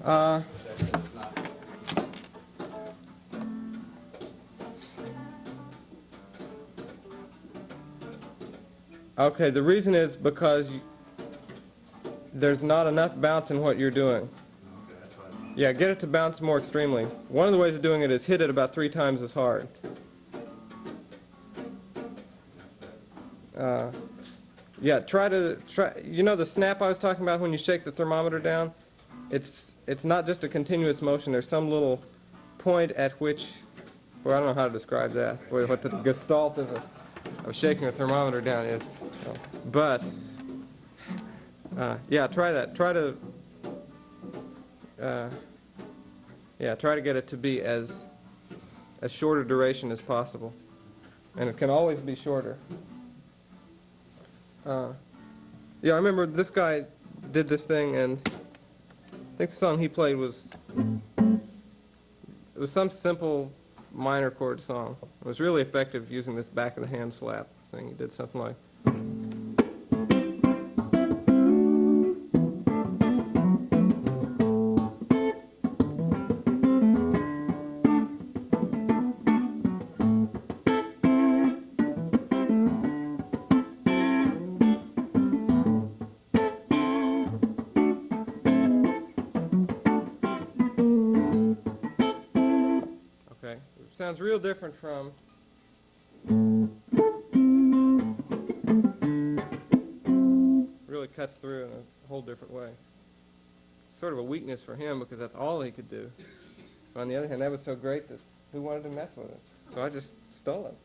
Uh, okay, the reason is because there's not enough bounce in what you're doing. Yeah, get it to bounce more extremely. One of the ways of doing it is hit it about 3 times as hard. Yeah, try, you know the snap I was talking about when you shake the thermometer down? It's not just a continuous motion. There's some little point at which, well, I don't know how to describe that, what the gestalt of shaking a thermometer down is. But, yeah, try that. Try to, yeah, try to get it to be as short a duration as possible. And it can always be shorter. Yeah, I remember this guy did this thing, and I think the song he played was, it was some simple minor chord song. It was really effective using this back of the hand slap thing. He did something like, okay, it sounds real different from, really cuts through in a whole different way. Sort of a weakness for him because that's all he could do. But on the other hand, that was so great that who wanted to mess with it? So I just stole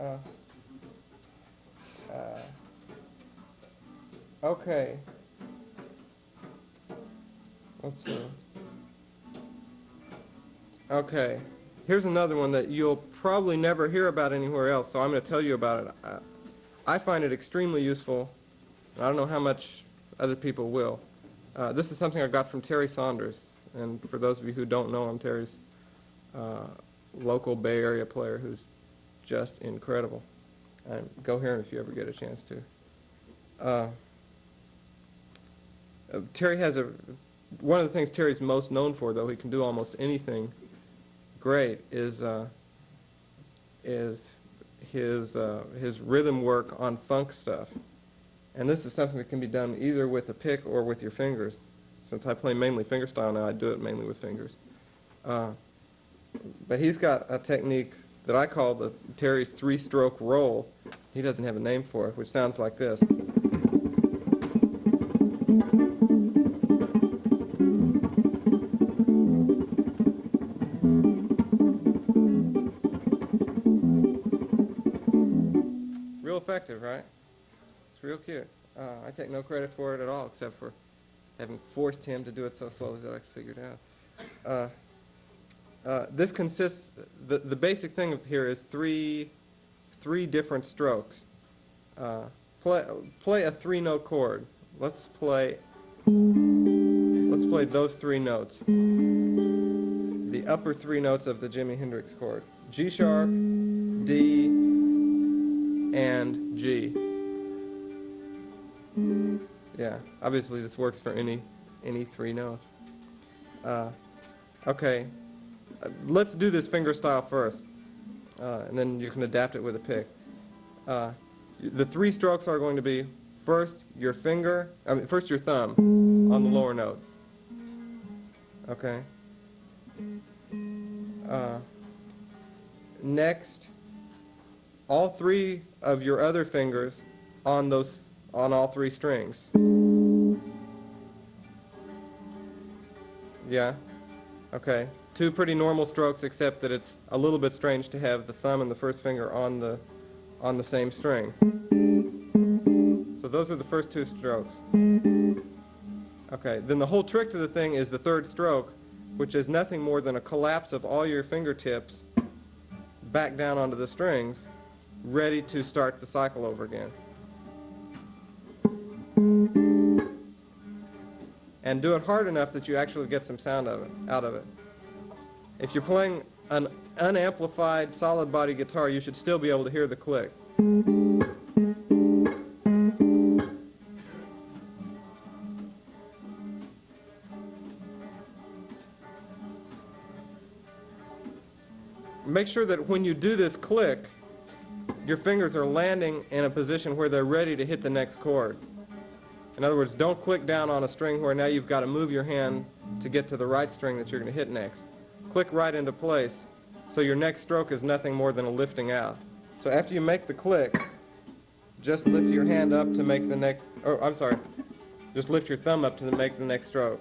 it. Okay. Let's see. Okay. Here's another one that you'll probably never hear about anywhere else, so I'm going to tell you about it. I find it extremely useful. I don't know how much other people will. This is something I got from Terry Saunders, and for those of you who don't know him, Terry's local Bay Area player who's just incredible. Go hear him if you ever get a chance to. Terry has one of the things Terry's most known for, though he can do almost anything great, is his rhythm work on funk stuff. And this is something that can be done either with a pick or with your fingers. Since I play mainly fingerstyle now, I do it mainly with fingers. But he's got a technique that I call Terry's 3-stroke roll. He doesn't have a name for it, which sounds like this. Real effective, right? It's real cute. I take no credit for it at all, except for having forced him to do it so slowly that I figured it out. This consists, the basic thing here is three different strokes. Play a 3-note chord. Let's play those 3 notes. The upper 3 notes of the Jimi Hendrix chord. G sharp, D, and G. Yeah, obviously this works for any 3 notes. Okay, let's do this finger style first, and then you can adapt it with a pick. The 3 strokes are going to be first your thumb on the lower note. Okay. Next, all 3 of your other fingers on all 3 strings. Yeah? Okay. 2 pretty normal strokes, except that it's a little bit strange to have the thumb and the first finger on the same string. So those are the first 2 strokes. Okay. Then the whole trick to the thing is the 3rd stroke, which is nothing more than a collapse of all your fingertips back down onto the strings, ready to start the cycle over again. And do it hard enough that you actually get some sound out of it. If you're playing an unamplified solid body guitar, you should still be able to hear the click. make sure that when you do this click, your fingers are landing in a position where they're ready to hit the next chord. In other words, don't click down on a string where now you've got to move your hand to get to the right string that you're going to hit next. Click right into place, so your next stroke is nothing more than a lifting out. So after you make the click, just lift your hand up to make the next, oh, I'm sorry, just lift your thumb up to make the next stroke.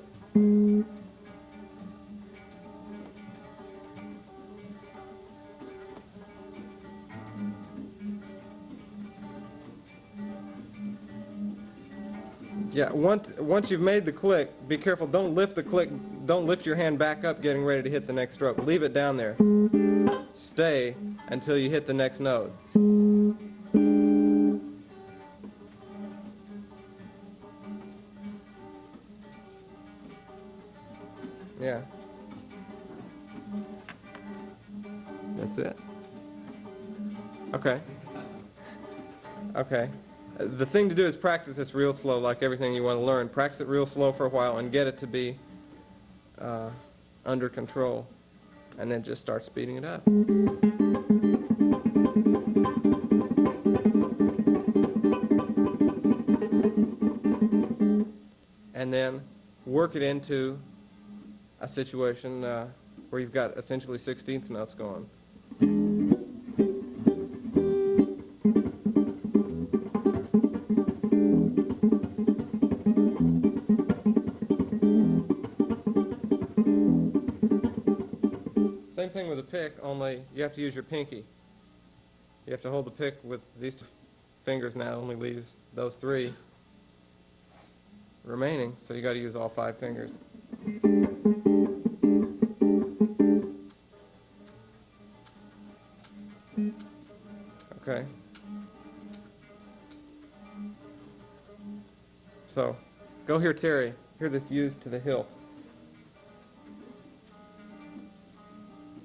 Yeah, once you've made the click, be careful, don't lift the click, don't lift your hand back up getting ready to hit the next stroke. Leave it down there. Stay until you hit the next note. Yeah. That's it. Okay. Okay. The thing to do is practice this real slow, like everything you want to learn. Practice it real slow for a while and get it to be under control, and then just start speeding it up. And then work it into a situation where you've got essentially 16th notes going. Same thing with a pick, only you have to use your pinky. You have to hold the pick with these two fingers now, only leaves those three remaining, so you got to use all 5 fingers. Okay. So, go hear Terry. Hear this used to the hilt.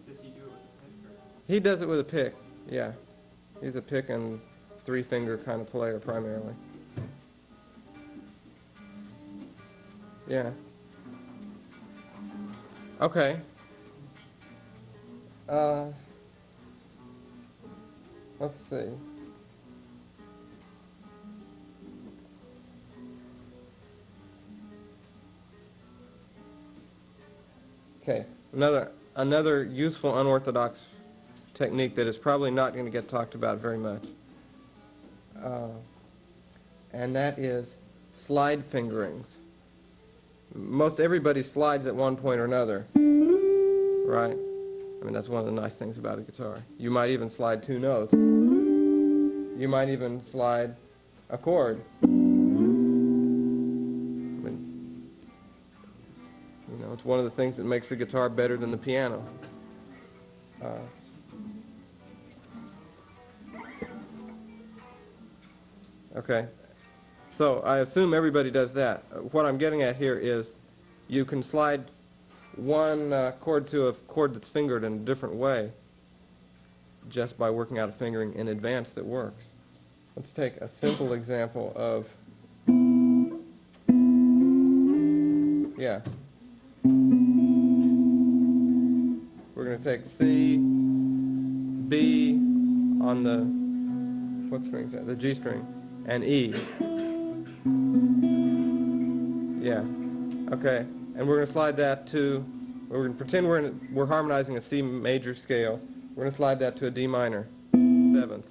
Does he do it with a pick? He does it with a pick, yeah. He's a pick and 3-finger kind of player primarily. Yeah. Okay. Let's see. Okay, another useful unorthodox technique that is probably not going to get talked about very much, and that is slide fingerings. Most everybody slides at one point or another, right? I mean, that's one of the nice things about a guitar. You might even slide 2 notes. You might even slide a chord. I mean, you know, it's one of the things that makes the guitar better than the piano. Okay, so I assume everybody does that. What I'm getting at here is you can slide one chord to a chord that's fingered in a different way just by working out a fingering in advance that works. Let's take a simple example of, yeah. We're going to take C, B on the, what string is that? The G string, and E. Yeah, okay. And we're going to slide that to, we're going to pretend we're harmonizing a C major scale. We're going to slide that to a D minor, 7th.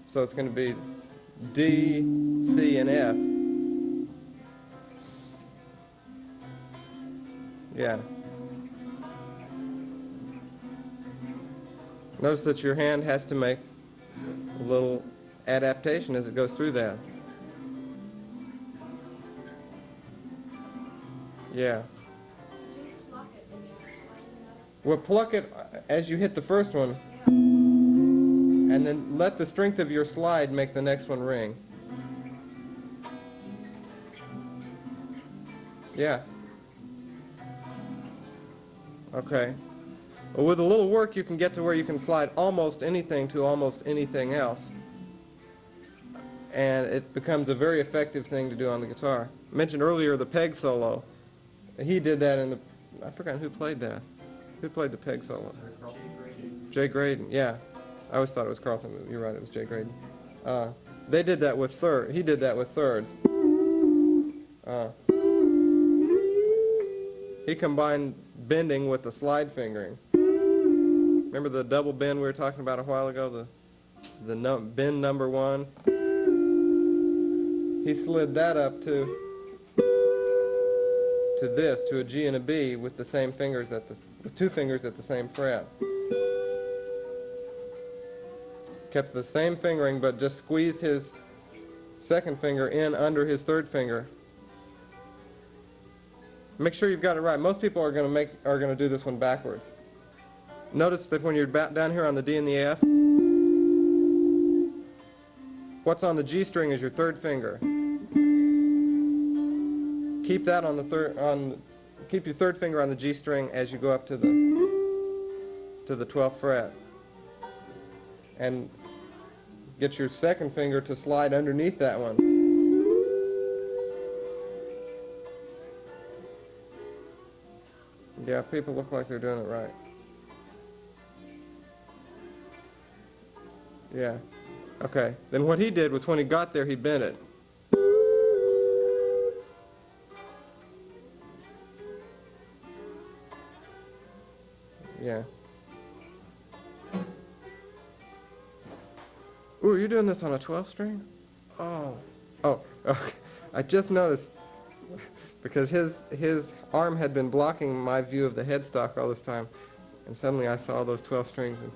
So it's going to be D, C, and F. Yeah. Notice that your hand has to make a little adaptation as it goes through that. Yeah. Well, pluck it as you hit the first one, and then let the strength of your slide make the next one ring. Yeah. Okay. Well, with a little work, you can get to where you can slide almost anything to almost anything else. And it becomes a very effective thing to do on the guitar. I mentioned earlier the peg solo. He did that in the I forgot who played that. Who played the peg solo? Jay Graydon. Jay Graydon, yeah. I always thought it was Carlton. You're right, it was Jay Graydon. They did that with he did that with thirds. He combined bending with the slide fingering. Remember the double bend we were talking about a while ago? The bend number 1? He slid that up to this, to a G and a B with the same fingers with 2 fingers at the same fret. Kept the same fingering, but just squeezed his second finger in under his third finger. Make sure you've got it right. Most people are going to do this one backwards. Notice that when you're down here on the D and the F, what's on the G string is your third finger. Keep that on the keep your third finger on the G string as you go up to the 12th fret, and get your second finger to slide underneath that one. Yeah, people look like they're doing it right. Yeah. Okay. Then what he did was when he got there, he bent it. Yeah. Ooh, you're doing this on a 12 string? Oh. Oh, okay. I just noticed, because his arm had been blocking my view of the headstock all this time, and suddenly I saw those 12 strings, and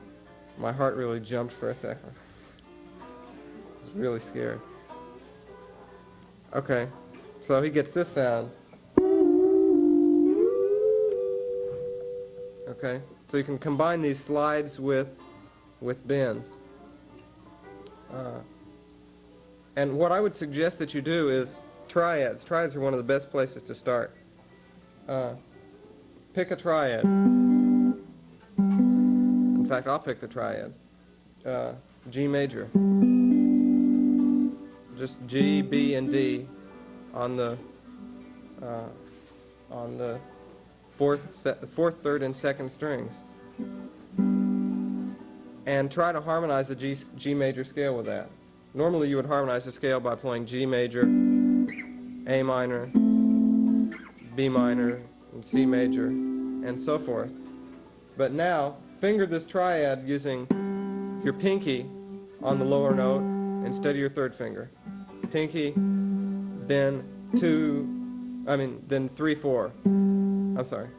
my heart really jumped for a second. I was really scared. Okay, so he gets this sound. Okay, so you can combine these slides with bends. And what I would suggest that you do is triads. Triads are one of the best places to start. Pick a triad. In fact, I'll pick the triad. G major. Just G, B, and D on the fourth, third, and second strings. And try to harmonize the G major scale with that. Normally you would harmonize the scale by playing G major, A minor, B minor, and C major, and so forth. But now, finger this triad using your pinky on the lower note instead of your third finger. Pinky, then 3, 4. I'm sorry.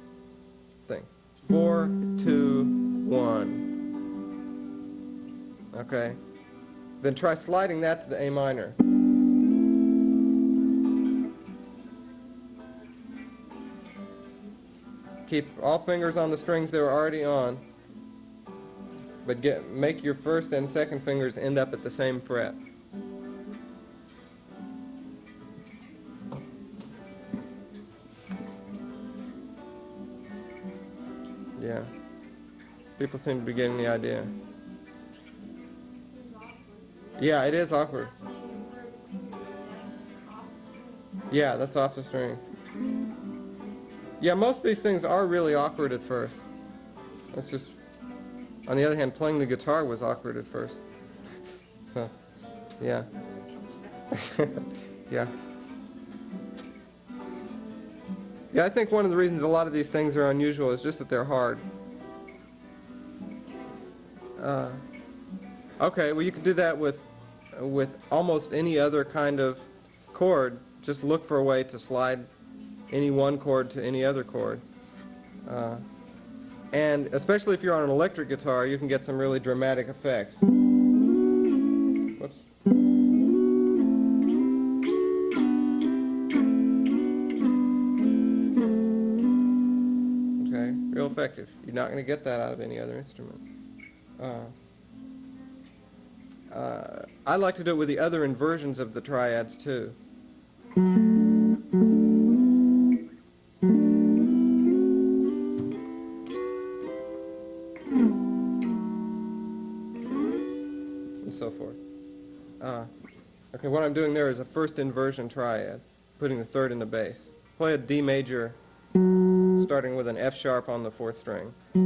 4, 2, 1. Okay. Then try sliding that to the A minor. Keep all fingers on the strings they were already on, but make your first and second fingers end up at the same fret. Yeah. People seem to be getting the idea. Yeah, it is awkward. Yeah, that's off the string. Yeah, most of these things are really awkward at first. That's just, on the other hand, playing the guitar was awkward at first. So, yeah. Yeah. Yeah, I think one of the reasons a lot of these things are unusual is just that they're hard. Okay, well you can do that with almost any other kind of chord. Just look for a way to slide any one chord to any other chord. And especially if you're on an electric guitar, you can get some really dramatic effects. Whoops. Okay, real effective. You're not going to get that out of any other instrument. I like to do it with the other inversions of the triads too. And so forth. Okay, what I'm doing there is a first inversion triad, putting the third in the bass. Play a D major starting with an F sharp on the 4th string. So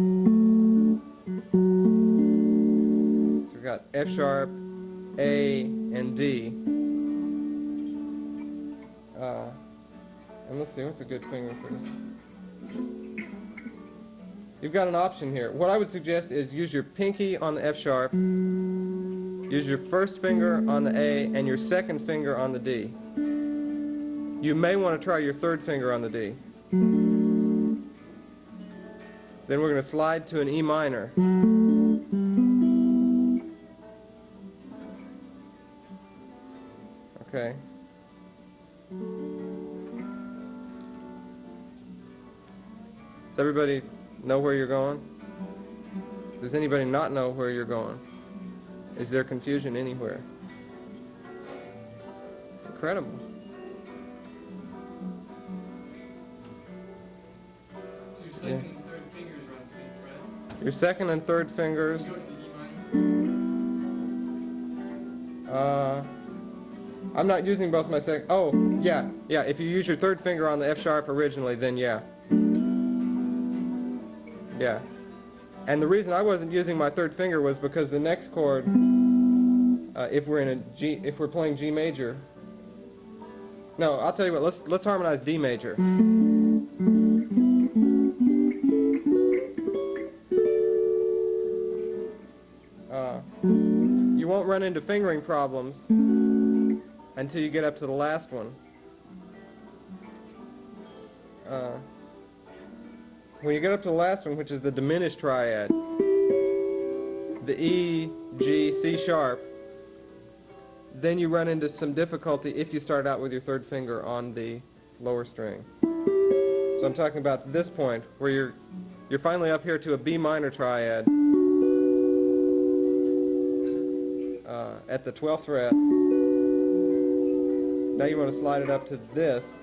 we've got F sharp, A, and D. And let's see, what's a good finger for this? You've got an option here. What I would suggest is use your pinky on the F sharp, use your first finger on the A, and your second finger on the D. You may want to try your third finger on the D. Then we're going to slide to an E minor. Okay. Does everybody know where you're going? Does anybody not know where you're going? Is there confusion anywhere? Incredible. So your second and third fingers are on the same fret? Your second and third fingers. Go to the E minor? I'm not using both my second. Oh, yeah. If you use your third finger on the F sharp originally, then yeah. Yeah. And the reason I wasn't using my third finger was because the next chord, if we're playing G major. No, I'll tell you what. Let's harmonize D major. You won't run into fingering problems until you get up to the last one. When you get up to the last one, which is the diminished triad, the E, G, C sharp, then you run into some difficulty if you start out with your third finger on the lower string. So I'm talking about this point where you're finally up here to a B minor triad at the 12th fret. Now you want to slide it up to this.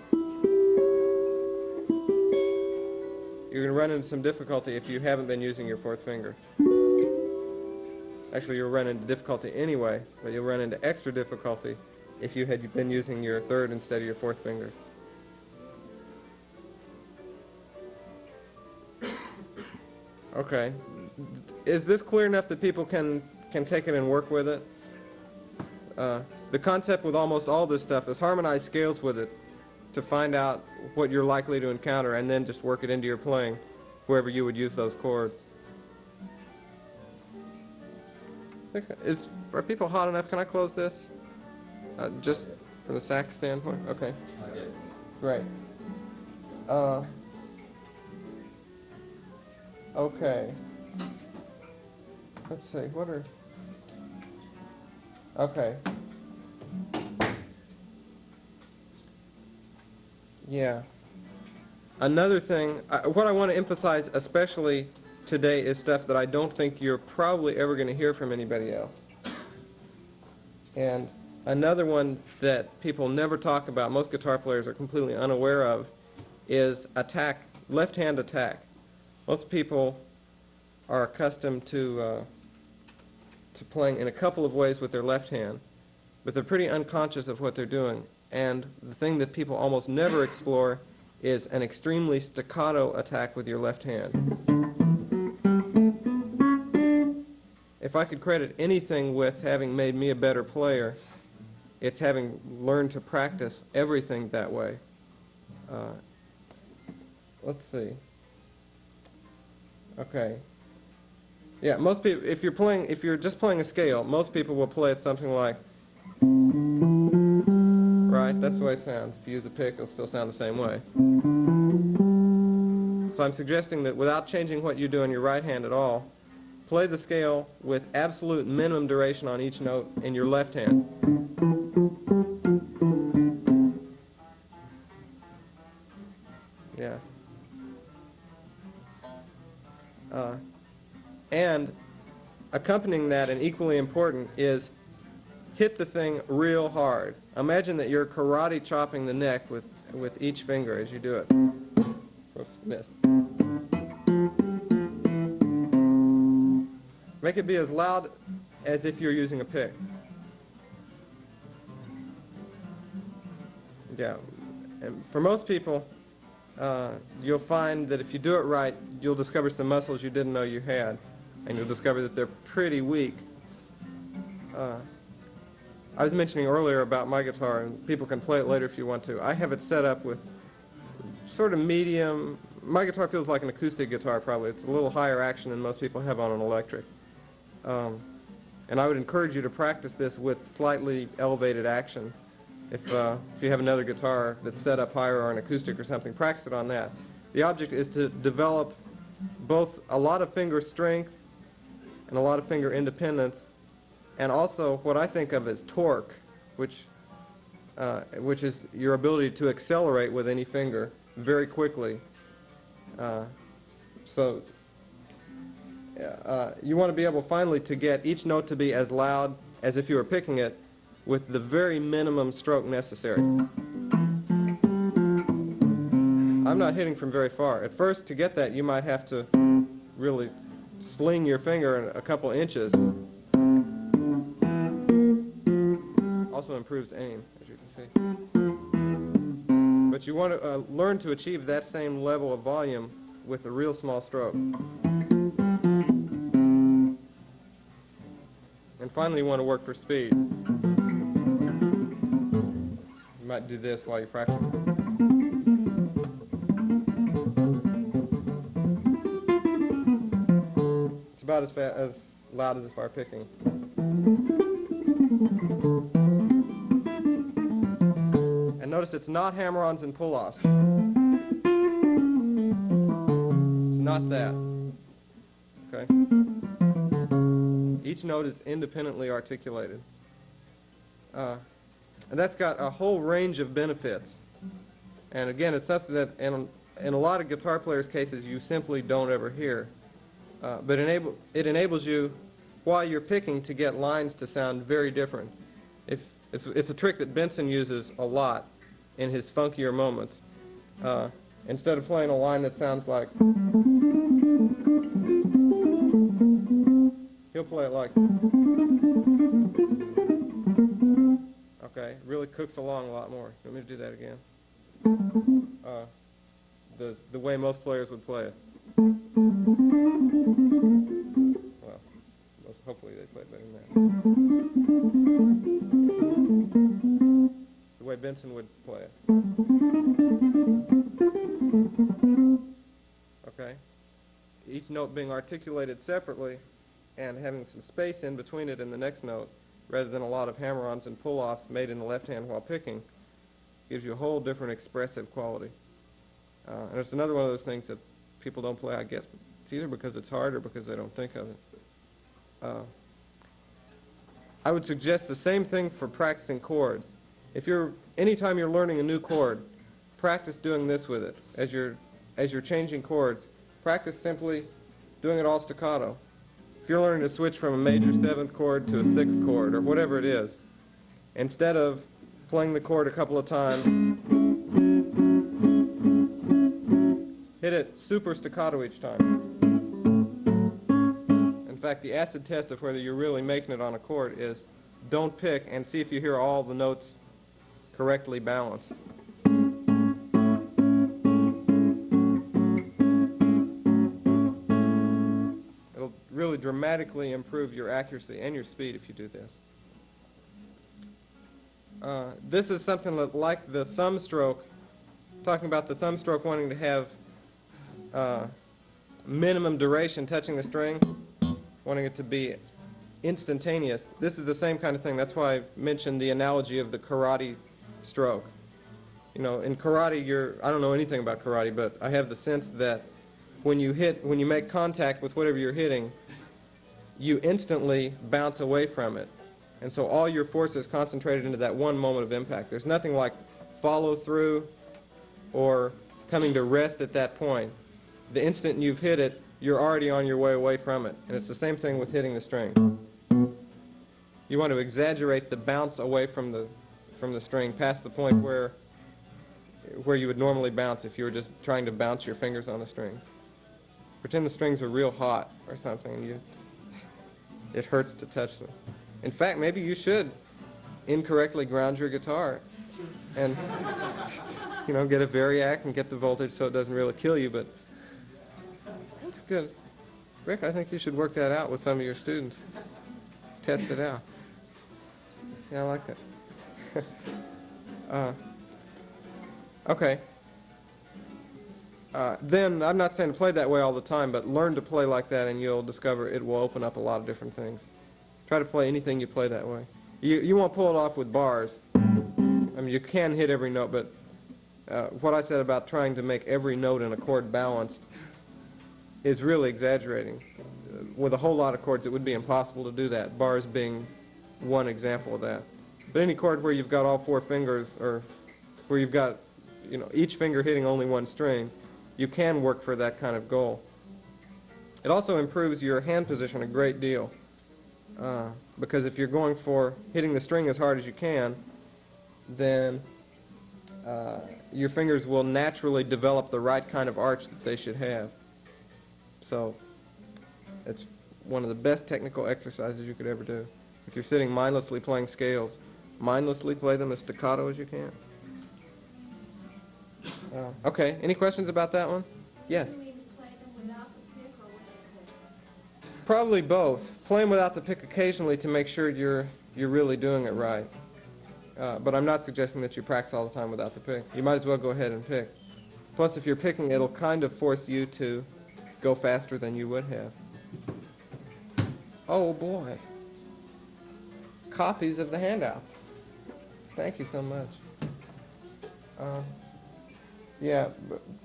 You're going to run into some difficulty if you haven't been using your fourth finger. Actually, you'll run into difficulty anyway, but you'll run into extra difficulty if you had been using your third instead of your fourth finger. Okay. Is this clear enough that people can take it and work with it? The concept with almost all this stuff is harmonize scales with it to find out what you're likely to encounter and then just work it into your playing wherever you would use those chords. Are people hot enough? Can I close this? Just from the sax standpoint? Okay. Great. Okay. Let's see, what are... Okay. Yeah. Another thing, what I want to emphasize especially today is stuff that I don't think you're probably ever going to hear from anybody else. And another one that people never talk about, most guitar players are completely unaware of, is attack, left-hand attack. Most people are accustomed to playing in a couple of ways with their left hand, but they're pretty unconscious of what they're doing. And the thing that people almost never explore is an extremely staccato attack with your left hand. If I could credit anything with having made me a better player, it's having learned to practice everything that way. Let's see. Okay. Yeah, most people, if you're just playing a scale, most people will play it something like, right? That's the way it sounds. If you use a pick, it'll still sound the same way. So I'm suggesting that without changing what you do in your right hand at all, play the scale with absolute minimum duration on each note in your left hand. Yeah. And accompanying that, and equally important, is hit the thing real hard. Imagine that you're karate chopping the neck with each finger as you do it. Oops, missed. Make it be as loud as if you're using a pick. Yeah. And for most people, you'll find that if you do it right, you'll discover some muscles you didn't know you had, and you'll discover that they're pretty weak. I was mentioning earlier about my guitar, and people can play it later if you want to. I have it set up with sort of medium. My guitar feels like an acoustic guitar, probably. It's a little higher action than most people have on an electric. And I would encourage you to practice this with slightly elevated action. If you have another guitar that's set up higher or an acoustic or something, practice it on that. The object is to develop both a lot of finger strength and a lot of finger independence, and also what I think of as torque, which is your ability to accelerate with any finger very quickly. So you want to be able finally to get each note to be as loud as if you were picking it with the very minimum stroke necessary. I'm not hitting from very far. At first, to get that, you might have to really sling your finger a couple inches. Also improves aim, as you can see. But you want to learn to achieve that same level of volume with a real small stroke. And finally, you want to work for speed. You might do this while you practice. It's about as loud as if I were picking. And notice it's not hammer-ons and pull-offs. It's not that. Okay? Each note is independently articulated. And that's got a whole range of benefits. And again, it's something that in a lot of guitar players' cases you simply don't ever hear. But it enables you, while you're picking, to get lines to sound very different. It's a trick that Benson uses a lot in his funkier moments. Instead of playing a line that sounds like, he'll play it like, okay, really cooks along a lot more. Let me do that again. The way most players would play it. Well, hopefully they play it better than that. The way Benson would play it. Okay? Each note being articulated separately and having some space in between it and the next note, rather than a lot of hammer-ons and pull-offs made in the left hand while picking, gives you a whole different expressive quality. And it's another one of those things that people don't play, I guess. It's either because it's hard or because they don't think of it. I would suggest the same thing for practicing chords. Anytime you're learning a new chord, practice doing this with it. As you're changing chords, practice simply doing it all staccato. If you're learning to switch from a major 7th chord to a 6th chord, or whatever it is, instead of playing the chord a couple of times, hit it super staccato each time. In fact, the acid test of whether you're really making it on a chord is don't pick and see if you hear all the notes correctly balanced. It'll really dramatically improve your accuracy and your speed if you do this. This is something that, like the thumb stroke, talking about the thumb stroke wanting to have minimum duration touching the string, wanting it to be instantaneous. This is the same kind of thing. That's why I mentioned the analogy of the karate stroke. You know, in karate, I don't know anything about karate, but I have the sense that when you make contact with whatever you're hitting, you instantly bounce away from it. And so all your force is concentrated into that one moment of impact. There's nothing like follow through or coming to rest at that point. The instant you've hit it, you're already on your way away from it. And it's the same thing with hitting the string. You want to exaggerate the bounce away from the string past the point where you would normally bounce if you were just trying to bounce your fingers on the strings. Pretend the strings are real hot or something, and it hurts to touch them. In fact, maybe you should incorrectly ground your guitar and you know, get a variac and get the voltage so it doesn't really kill you, but that's good. Rick, I think you should work that out with some of your students. Test it out. Yeah, I like that. Okay. Then, I'm not saying to play that way all the time, but learn to play like that and you'll discover it will open up a lot of different things. Try to play anything you play that way. You won't pull it off with bars. I mean, you can hit every note, but what I said about trying to make every note in a chord balanced is really exaggerating. With a whole lot of chords, it would be impossible to do that, bars being one example of that. But any chord where you've got all four fingers, or where you've got, you know, each finger hitting only one string, you can work for that kind of goal. It also improves your hand position a great deal, because if you're going for hitting the string as hard as you can, then your fingers will naturally develop the right kind of arch that they should have. So it's one of the best technical exercises you could ever do. If you're sitting mindlessly playing scales, mindlessly play them as staccato as you can. Okay, any questions about that one? Yes? Do you mean to play them without the pick or with the pick? Probably both. Play them without the pick occasionally to make sure you're really doing it right. But I'm not suggesting that you practice all the time without the pick. You might as well go ahead and pick. Plus, if you're picking, it'll kind of force you to go faster than you would have. Oh boy. Copies of the handouts. Thank you so much. Yeah,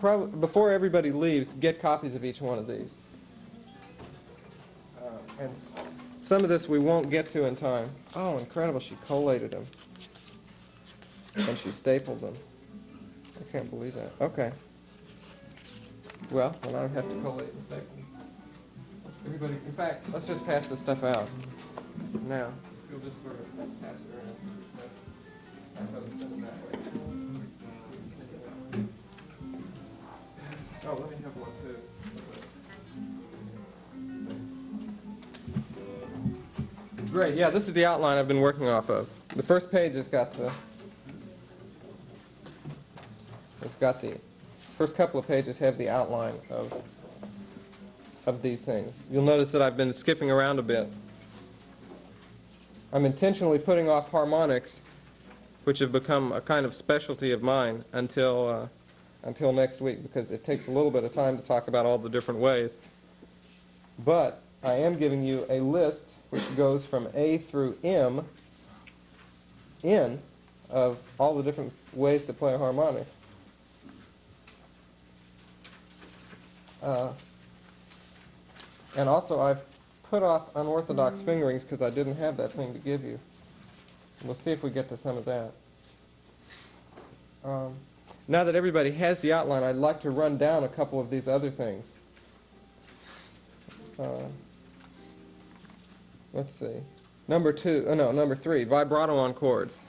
probably before everybody leaves, get copies of each one of these. And some of this we won't get to in time. Oh, incredible, she collated them. And she stapled them. I can't believe that. Okay. Well, then I don't have to collate and staple them. Everybody, in fact, let's just pass this stuff out now. You'll just sort of pass it around. That's that way. Oh, let me have one too. Great, yeah, this is the outline I've been working off of. The first page has got the first couple of pages have the outline of these things. You'll notice that I've been skipping around a bit. I'm intentionally putting off harmonics, which have become a kind of specialty of mine, until next week, because it takes a little bit of time to talk about all the different ways. But I am giving you a list which goes from A through M of all the different ways to play a harmonic. And also I've put off unorthodox fingerings because I didn't have that thing to give you. We'll see if we get to some of that. Now that everybody has the outline, I'd like to run down a couple of these other things. Let's see. Number 3, vibrato on chords.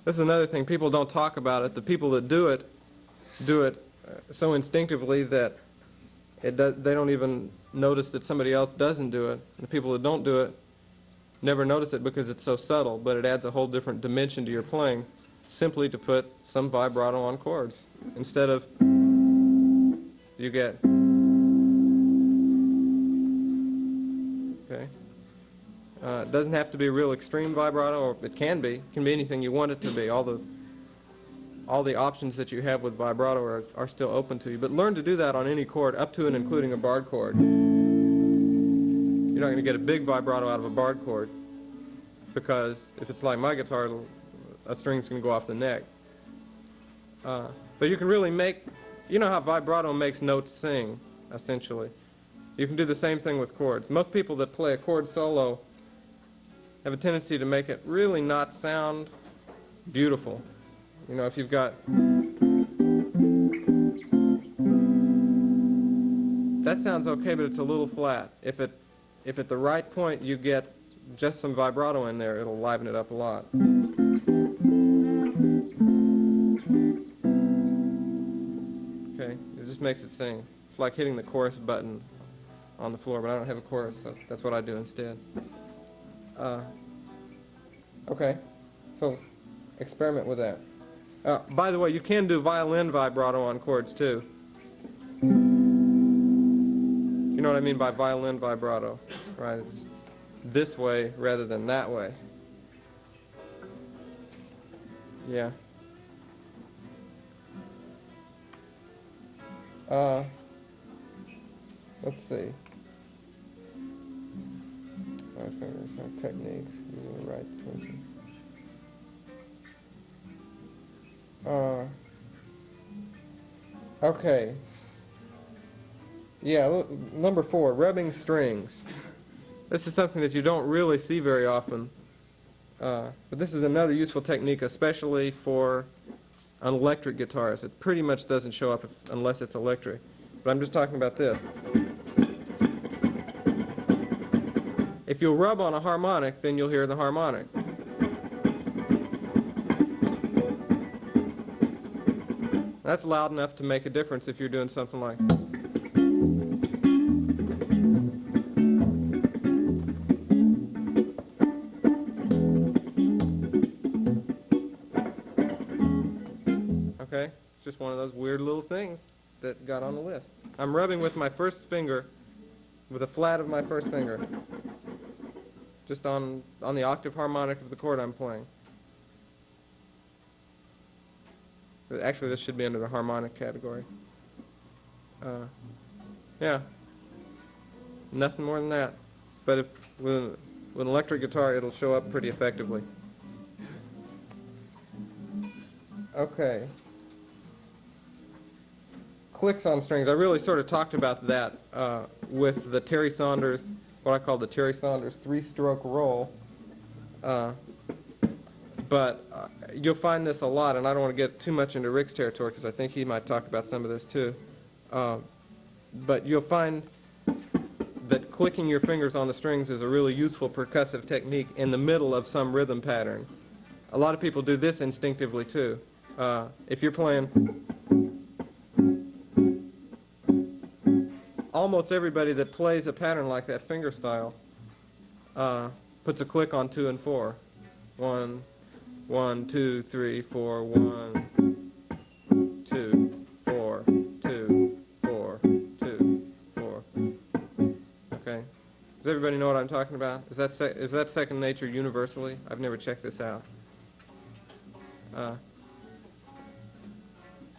This is another thing. People don't talk about it. The people that do it so instinctively that they don't even notice that somebody else doesn't do it. The people that don't do it never notice it because it's so subtle, but it adds a whole different dimension to your playing simply to put some vibrato on chords. Instead of, you get, okay. It doesn't have to be a real extreme vibrato, or it can be. It can be anything you want it to be. All the options that you have with vibrato are still open to you. But learn to do that on any chord, up to and including a barred chord. You're not going to get a big vibrato out of a barred chord, because if it's like my guitar, a string's going to go off the neck. But you can really make, you know how vibrato makes notes sing, essentially. You can do the same thing with chords. Most people that play a chord solo have a tendency to make it really not sound beautiful. You know, if you've got, that sounds okay, but it's a little flat. If at the right point you get just some vibrato in there, it'll liven it up a lot. Okay, it just makes it sing. It's like hitting the chorus button on the floor, but I don't have a chorus, so that's what I do instead. Okay, so experiment with that. By the way, you can do violin vibrato on chords too. You know what I mean by violin vibrato, right? It's this way rather than that way. Yeah. Let's see. Techniques. You were right. Okay. Yeah, number 4, rubbing strings. This is something that you don't really see very often. But this is another useful technique, especially for an electric guitarist. It pretty much doesn't show up unless it's electric. But I'm just talking about this. If you'll rub on a harmonic, then you'll hear the harmonic. That's loud enough to make a difference if you're doing something like... Okay? It's just one of those weird little things that got on the list. I'm rubbing with my first finger, with the flat of my first finger, just on the octave harmonic of the chord I'm playing. Actually, this should be under the harmonic category. Yeah. Nothing more than that. But with an electric guitar, it'll show up pretty effectively. Okay. Clicks on strings. I really sort of talked about that with the Terry Saunders, what I call the Terry Saunders 3-stroke roll. But you'll find this a lot, and I don't want to get too much into Rick's territory because I think he might talk about some of this too. But you'll find that clicking your fingers on the strings is a really useful percussive technique in the middle of some rhythm pattern. A lot of people do this instinctively too. If you're playing, almost everybody that plays a pattern like that finger style puts a click on 2 and 4. 1, 1, 2, 3, 4, 1, 2, 4, 2, 4, 2, 4. Okay. Does everybody know what I'm talking about? Is that second nature universally? I've never checked this out.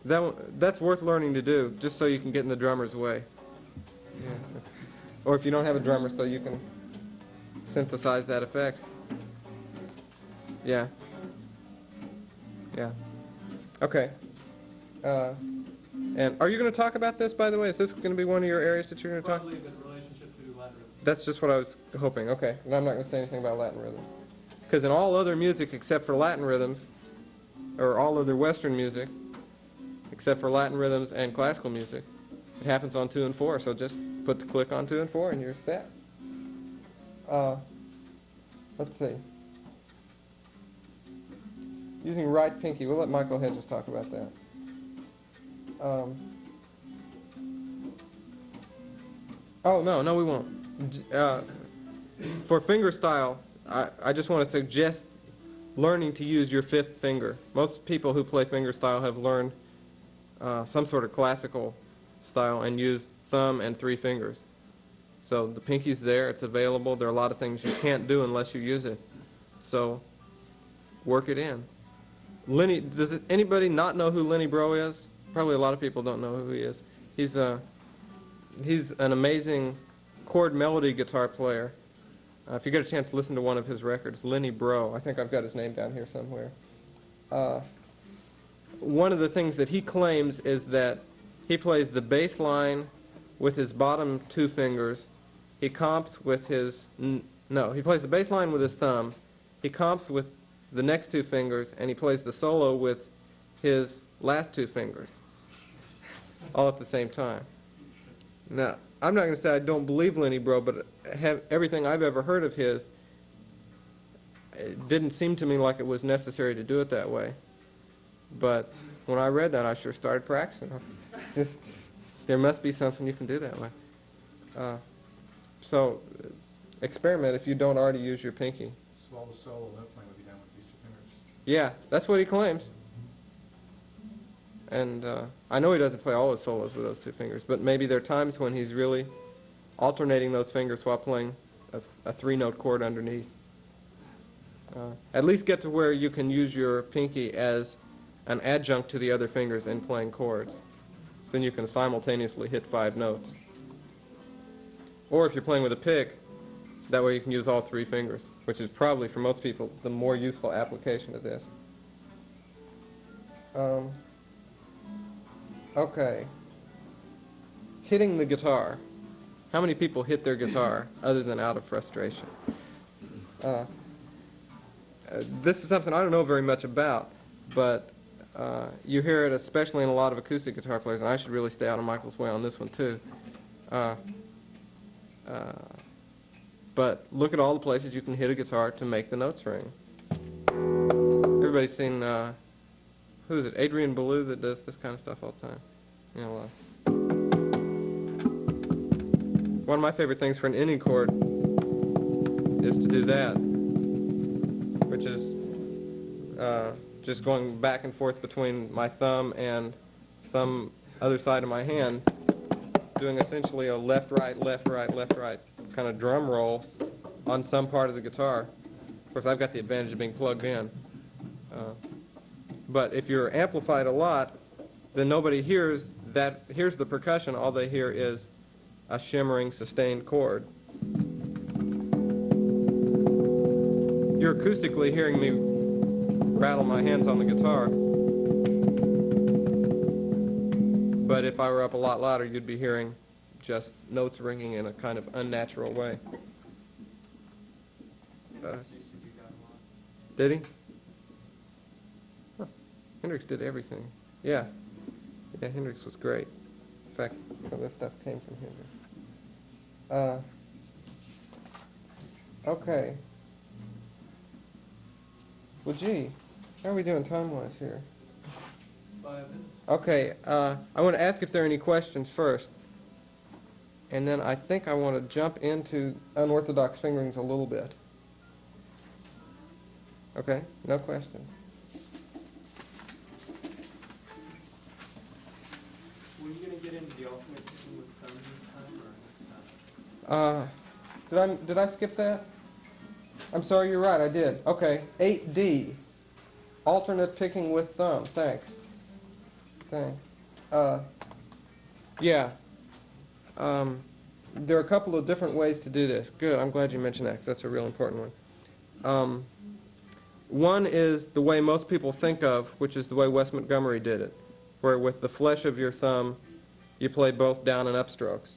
That's worth learning to do, just so you can get in the drummer's way. Yeah. Or if you don't have a drummer, so you can synthesize that effect. Yeah. Yeah. Okay. And are you going to talk about this, by the way? Is this going to be one of your areas that you're going to talk? Probably the relationship to Latin rhythm. That's just what I was hoping. Okay. And I'm not going to say anything about Latin rhythms. Because in all other music except for Latin rhythms, or all other Western music, except for Latin rhythms and classical music, it happens on 2 and 4. So just put the click on 2 and 4 and you're set. Let's see. Using right pinky. We'll let Michael Hedges talk about that. Oh, no, we won't. For finger style, I just want to suggest learning to use your 5th finger. Most people who play finger style have learned some sort of classical style and use thumb and 3 fingers. So the pinky's there, it's available. There are a lot of things you can't do unless you use it. So work it in. Does anybody not know who Lenny Breau is? Probably a lot of people don't know who he is. He's an amazing chord melody guitar player. If you get a chance to listen to one of his records, Lenny Breau. I think I've got his name down here somewhere. One of the things that he claims is that he plays the bass line with his bottom 2 fingers. He comps with his... No, he plays the bass line with his thumb. He comps with the next 2 fingers, and he plays the solo with his last 2 fingers, all at the same time. Now, I'm not going to say I don't believe Lenny Breau, but everything I've ever heard of his, it didn't seem to me like it was necessary to do it that way. But when I read that, I sure started practicing. There must be something you can do that way. So experiment if you don't already use your pinky. So all the solo note playing would be done with these 2 fingers. Yeah, that's what he claims. And I know he doesn't play all his solos with those two fingers, but maybe there are times when he's really alternating those fingers while playing a three-note chord underneath. At least get to where you can use your pinky as an adjunct to the other fingers in playing chords. So then you can simultaneously hit 5 notes. Or if you're playing with a pick, that way you can use all 3 fingers, which is probably, for most people, the more useful application of this. Okay. Hitting the guitar. How many people hit their guitar other than out of frustration? This is something I don't know very much about, but you hear it especially in a lot of acoustic guitar players, and I should really stay out of Michael's way on this one too. But look at all the places you can hit a guitar to make the notes ring. Everybody's seen, who is it, Adrian Belew, that does this kind of stuff all the time. You know, one of my favorite things for an ending chord is to do that, which is just going back and forth between my thumb and some other side of my hand, doing essentially a left, right, left, right, left, right kind of drum roll on some part of the guitar. Of course, I've got the advantage of being plugged in. But if you're amplified a lot, then nobody hears the percussion. All they hear is a shimmering, sustained chord. You're acoustically hearing me rattle my hands on the guitar. But if I were up a lot louder, you'd be hearing just notes ringing in a kind of unnatural way. Hendrix used to do that a lot. Did he? Huh. Hendrix did everything. Yeah. Yeah, Hendrix was great. In fact, some of this stuff came from Hendrix. Okay. Well, gee, how are we doing time-wise here? 5 minutes. Okay, I want to ask if there are any questions first. And then I think I want to jump into unorthodox fingerings a little bit. Okay, no questions. Were you going to get into the alternate picking with thumb this time or next time? Did I skip that? I'm sorry, you're right, I did. Okay, 8D, alternate picking with thumb. Thanks. Yeah. There are a couple of different ways to do this. Good, I'm glad you mentioned that, 'cause that's a real important one. One is the way most people think of, which is the way Wes Montgomery did it, where with the flesh of your thumb, you play both down and up strokes.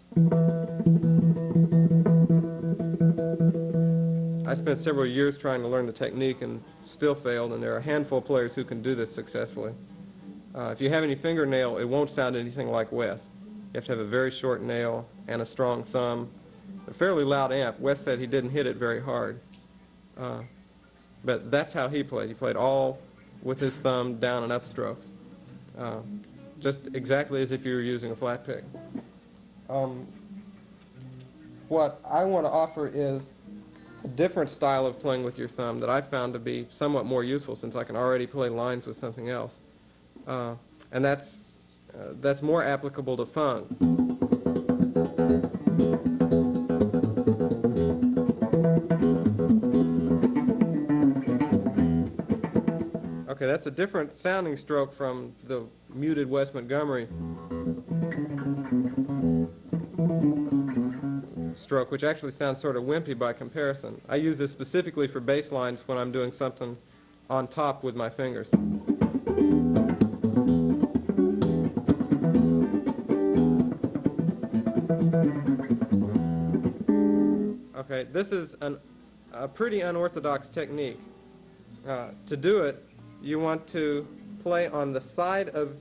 I spent several years trying to learn the technique and still failed, and there are a handful of players who can do this successfully. If you have any fingernail, it won't sound anything like Wes. You have to have a very short nail and a strong thumb. A fairly loud amp. Wes said he didn't hit it very hard. But that's how he played. He played all with his thumb down and up strokes. Just exactly as if you were using a flat pick. What I want to offer is a different style of playing with your thumb that I found to be somewhat more useful since I can already play lines with something else. And that's more applicable to funk. Okay, that's a different sounding stroke from the muted Wes Montgomery stroke, which actually sounds sort of wimpy by comparison. I use this specifically for bass lines when I'm doing something on top with my fingers. Okay, this is a pretty unorthodox technique. To do it, you want to play on the side of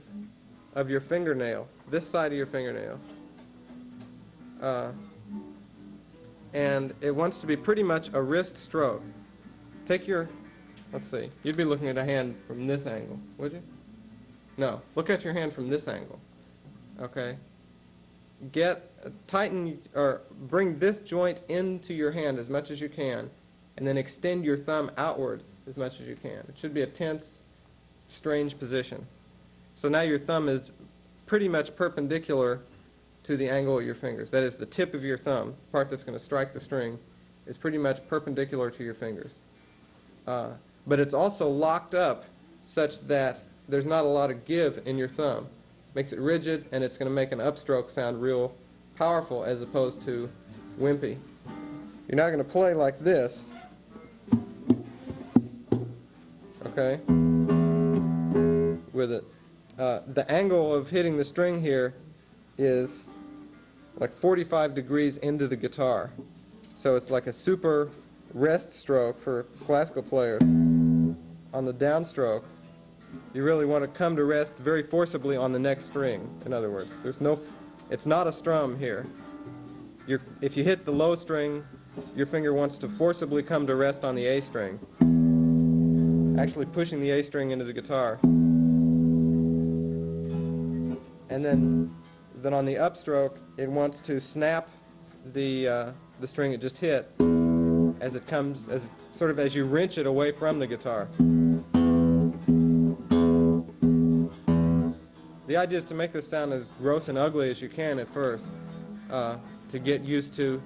your fingernail, this side of your fingernail. And it wants to be pretty much a wrist stroke. Take your, let's see, you'd be looking at a hand from this angle, would you? No, look at your hand from this angle, okay? Tighten, or bring this joint into your hand as much as you can, and then extend your thumb outwards as much as you can. It should be a tense, strange position. So now your thumb is pretty much perpendicular to the angle of your fingers. That is, the tip of your thumb, the part that's going to strike the string, is pretty much perpendicular to your fingers. But it's also locked up such that there's not a lot of give in your thumb. Makes it rigid, and it's going to make an upstroke sound real powerful as opposed to wimpy. You're now going to play like this, okay, with it. The angle of hitting the string here is like 45 degrees into the guitar. So it's like a super rest stroke for classical players. On the downstroke, you really want to come to rest very forcibly on the next string, in other words. It's not a strum here. If you hit the low string, your finger wants to forcibly come to rest on the A string, actually pushing the A string into the guitar. And then on the upstroke, it wants to snap the string it just hit as it comes, sort of as you wrench it away from the guitar. The idea is to make this sound as gross and ugly as you can at first, to get used to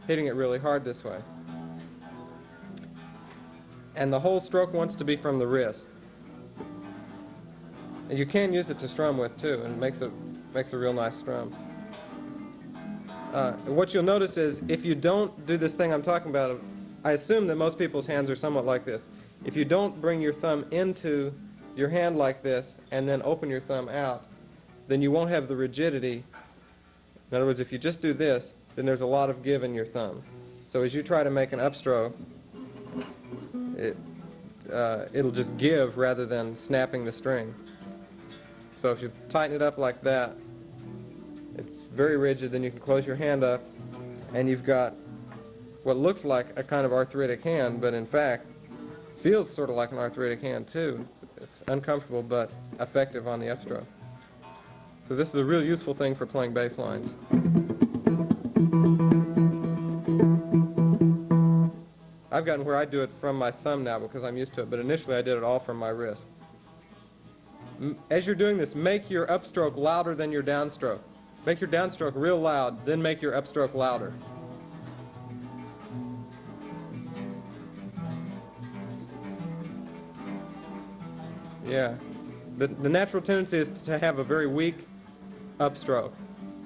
hitting it really hard this way. And the whole stroke wants to be from the wrist. And you can use it to strum with too, and it makes a real nice strum. What you'll notice is if you don't do this thing I'm talking about, I assume that most people's hands are somewhat like this. If you don't bring your thumb into your hand like this and then open your thumb out, then you won't have the rigidity. In other words, if you just do this, then there's a lot of give in your thumb. So as you try to make an upstroke, it'll just give rather than snapping the string. So if you tighten it up like that, it's very rigid, then you can close your hand up, and you've got what looks like a kind of arthritic hand, but in fact feels sort of like an arthritic hand too. It's uncomfortable but effective on the upstroke. So this is a real useful thing for playing bass lines. I've gotten where I do it from my thumb now because I'm used to it, but initially I did it all from my wrist. As you're doing this, make your upstroke louder than your downstroke. Make your downstroke real loud, then make your upstroke louder. Yeah. The natural tendency is to have a very weak upstroke.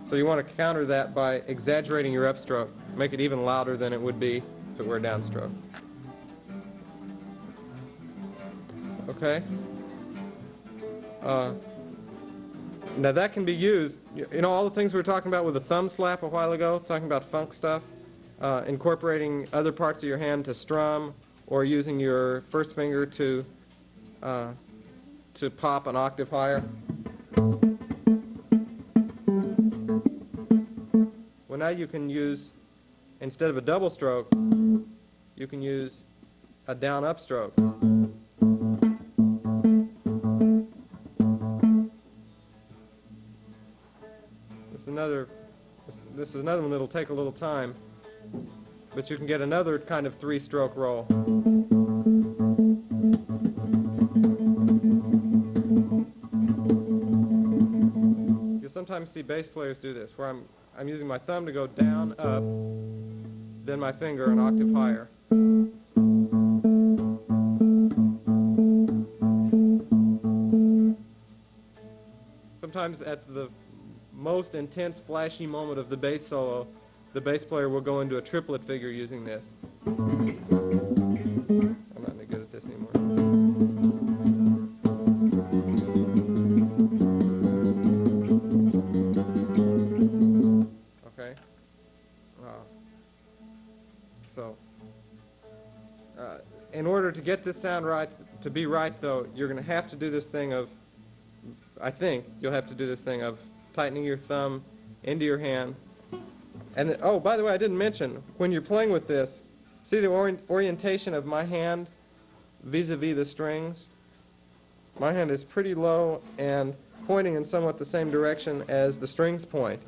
So you want to counter that by exaggerating your upstroke. Make it even louder than it would be if it were a downstroke. Okay? Now that can be used, you know, all the things we were talking about with the thumb slap a while ago, talking about funk stuff, incorporating other parts of your hand to strum, or using your first finger to pop an octave higher. Well, now you can use, instead of a double stroke, you can use a down upstroke. This is another one that'll take a little time, but you can get another kind of three-stroke roll. You'll sometimes see bass players do this, where I'm using my thumb to go down, up, then my finger an octave higher. Sometimes at the most intense, flashy moment of the bass solo, the bass player will go into a triplet figure using this. I'm not any good at this anymore. Okay? In order to get this sound right, to be right though, you're going to have to do this thing of, I think, you'll have to do this thing of tightening your thumb into your hand. And oh, by the way, I didn't mention, when you're playing with this, see the orientation of my hand vis-a-vis the strings? My hand is pretty low and pointing in somewhat the same direction as the strings point.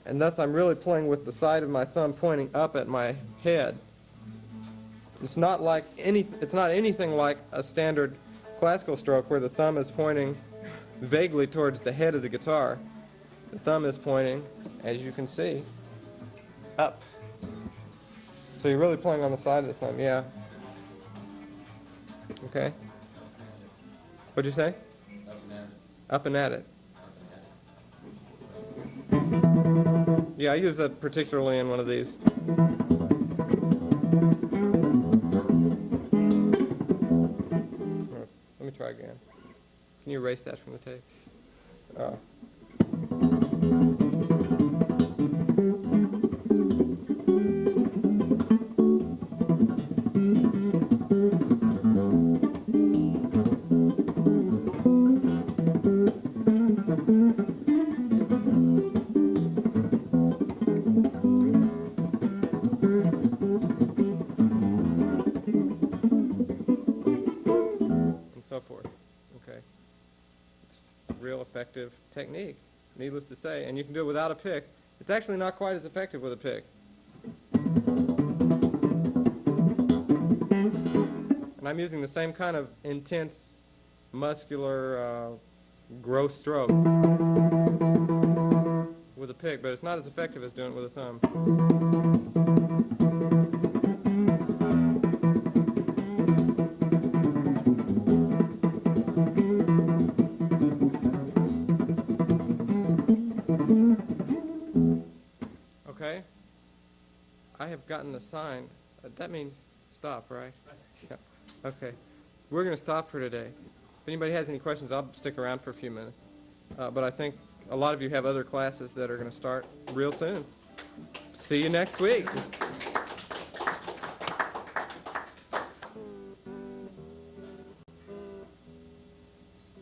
And thus I'm really playing with the side of my thumb pointing up at my head. It's not anything like a standard classical stroke where the thumb is pointing vaguely towards the head of the guitar. The thumb is pointing, as you can see, up. So you're really playing on the side of the thumb, yeah. Okay. What'd you say? Up and at it. Yeah, I use that particularly in one of these. Let me try again. Can you erase that from the tape? So forth. Okay. It's a real effective technique, needless to say, and you can do it without a pick. It's actually not quite as effective with a pick. And I'm using the same kind of intense, muscular, gross stroke with a pick, but it's not as effective as doing it with a thumb. Okay, I have gotten a sign. That means stop, right? Yeah. Okay, we're going to stop for today. If anybody has any questions, I'll stick around for a few minutes. But I think a lot of you have other classes that are going to start real soon. See you next week.